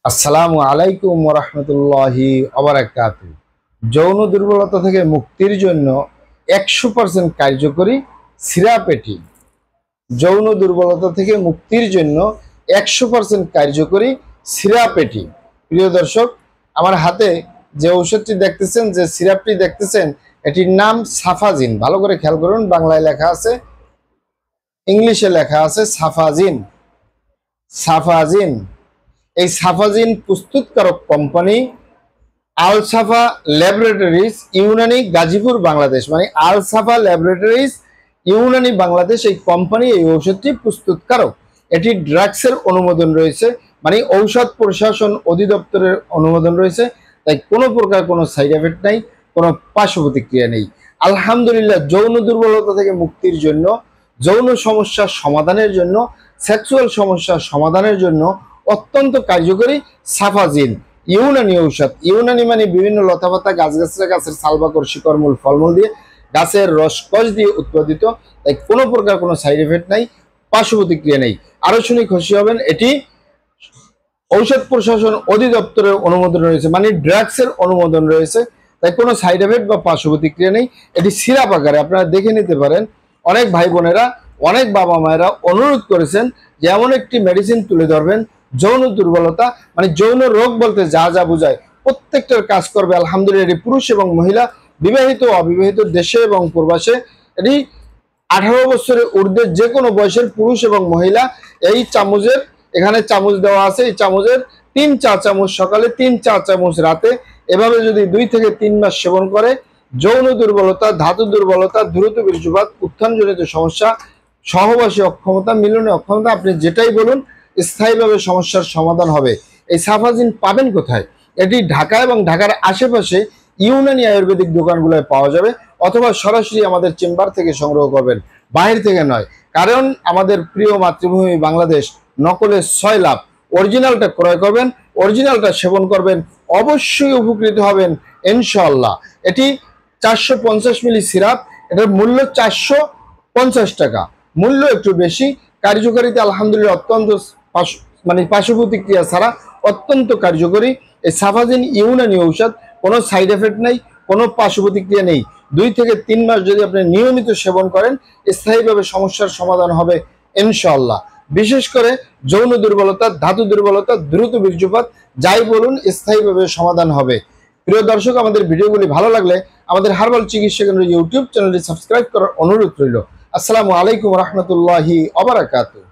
আসসালামু আলাইকুম ওয়া রাহমাতুল্লাহি ওয়া বারাকাতুহু। যৌন দুর্বলতা থেকে মুক্তির জন্য 100% কার্যকরী সিরাপেটি। যৌন দুর্বলতা থেকে মুক্তির জন্য 100% কার্যকরী সিরাপেটি। প্রিয় দর্শক, আমার হাতে যে ঔষধটি দেখতেছেন, যে সিরাপটি দেখতেছেন, এটির নাম সাফাজিন। ভালো করে খেয়াল করুন, বাংলায় লেখা আছে, ইংলিশে লেখা আছে সাফাজিন। সাফাজিন, এই সাফাজিন প্রস্তুতকারক কোম্পানি আল-সাফা ল্যাবরেটরিজ, ইউনানি, গাজীপুর, বাংলাদেশ। মানে আল-সাফা ল্যাবরেটরিজ, ইউনানি, বাংলাদেশ। এই কোম্পানি এই ঔষধটি প্রস্তুতকারক। এটি ড্রাগসের অনুমোদন রয়েছে, মানে ঔষধ প্রশাসন অধিদপ্তরের অনুমোদন রয়েছে। তাই কোনো প্রকার কোনো সাইড এফেক্ট নাই, কোনো পার্শ্ব প্রতিক্রিয়া নেই। আলহামদুলিল্লাহ, যৌন দুর্বলতা থেকে মুক্তির জন্য, যৌন সমস্যার সমাধানের জন্য, সেক্সুয়াল সমস্যার সমাধানের জন্য অত্যন্ত কার্যকরী সাফাজিন ইউনানি ঔষধ। ইউনানি মানে বিভিন্ন লতাপাতা, গাছগাছরা, গাছের সালবাকর, শিকড়মূল, ফলমূল দিয়ে, গাছের রসকস দিয়ে উৎপাদিত। তাই কোনো প্রকার কোনো সাইড এফেক্ট নাই, পার্শ্ব প্রতিক্রিয়া নেই। আরো শুনে খুশি হবেন, এটি ঔষধ প্রশাসন অধিদপ্তরের অনুমোদন রয়েছে, মানে ড্রাগসের অনুমোদন রয়েছে। তাই কোনো সাইড এফেক্ট বা পার্শ্ব প্রতিক্রিয়া নেই। এটি সিরাপ আকারে আপনারা দেখে নিতে পারেন। অনেক ভাই বোনেরা, অনেক বাবা মায়েরা অনুরোধ করেছেন যে এমন একটি মেডিসিন তুলে ধরবেন, যৌন দুর্বলতা মানে যৌন রোগ বলতে যা যা বোঝায় প্রত্যেকটার কাজ করবে। আলহামদুলিল্লাহ, এটি পুরুষ এবং মহিলা, বিবাহিত অবিবাহিত, দেশে এবং প্রবাসে, এটি 18 বছরের ঊর্ধ্বে যে কোনো বয়সের পুরুষ এবং মহিলা। এই চামচের, এখানে চামচ দেওয়া আছে, এই চামচের 3 চা চামচ সকালে, 3 চা চামচ রাতে, এভাবে যদি 2 থেকে 3 মাস সেবন করে, যৌন দুর্বলতা, ধাতু দুর্বলতা, দ্রুত বীর্যপাত, উত্থানজনিত সমস্যা, সহবাসী অক্ষমতা, মিলনে অক্ষমতা, আপনি যেটাই বলুন, স্থায়ীভাবে সমস্যার সমাধান হবে। এই সাফাজিন পাবেন কোথায়? এটি ঢাকা এবং ঢাকার আশেপাশে ইউনানি আয়ুর্বেদিক দোকানগুলোয় পাওয়া যাবে, অথবা সরাসরি আমাদের চেম্বার থেকে সংগ্রহ করবেন, বাহির থেকে নয়। কারণ আমাদের প্রিয় মাতৃভূমি বাংলাদেশ, নকলের 6 লাভ। অরিজিনালটা ক্রয় করবেন, অরিজিনালটা সেবন করবেন, অবশ্যই উপকৃত হবেন ইনশাআল্লাহ। এটি 450 মিলি সিরাপ, এটার মূল্য 450 টাকা, মূল্য একটু বেশি। কার্যকারিতা আলহামদুলিল্লাহ অত্যন্ত, মানে পার্শ্ব প্রতিক্রিয়া ছাড়া অত্যন্ত কার্যকরী। এই সাফাজিন ইউনানি ঔষধ, কোনো সাইড এফেক্ট নেই, কোনো পার্শ্ব প্রতিক্রিয়া নেই। 2 থেকে 3 মাস যদি আপনি নিয়মিত সেবন করেন, স্থায়ীভাবে সমস্যার সমাধান হবে ইনশাআল্লাহ। বিশেষ করে যৌন দুর্বলতা, ধাতু দুর্বলতা, দ্রুত বীর্যপাত, যাই বলুন, স্থায়ীভাবে সমাধান হবে। প্রিয় দর্শক, আমাদের ভিডিওগুলি ভালো লাগলে আমাদের হার্বাল চিকিৎসা কেন্দ্র ইউটিউব চ্যানেলটি সাবস্ক্রাইব করার অনুরোধ রইল। আসসালামু আলাইকুম ওয়া রাহমাতুল্লাহি ওয়া বারাকাতুহু।